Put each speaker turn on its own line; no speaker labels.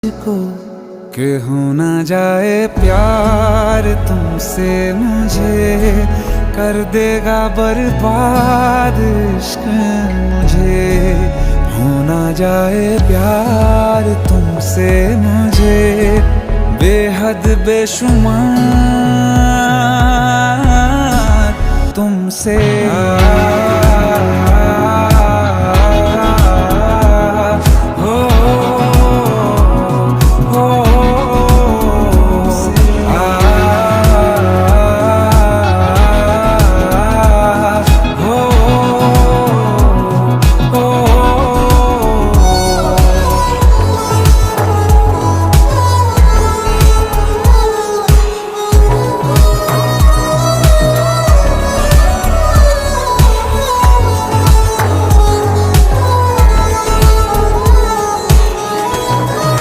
को कि हो ना जाए प्यार तुमसे मुझे, कर देगा बर्बाद इश्क मुझे। हो ना जाए प्यार तुमसे मुझे, बेहद बेशुमार तुमसे।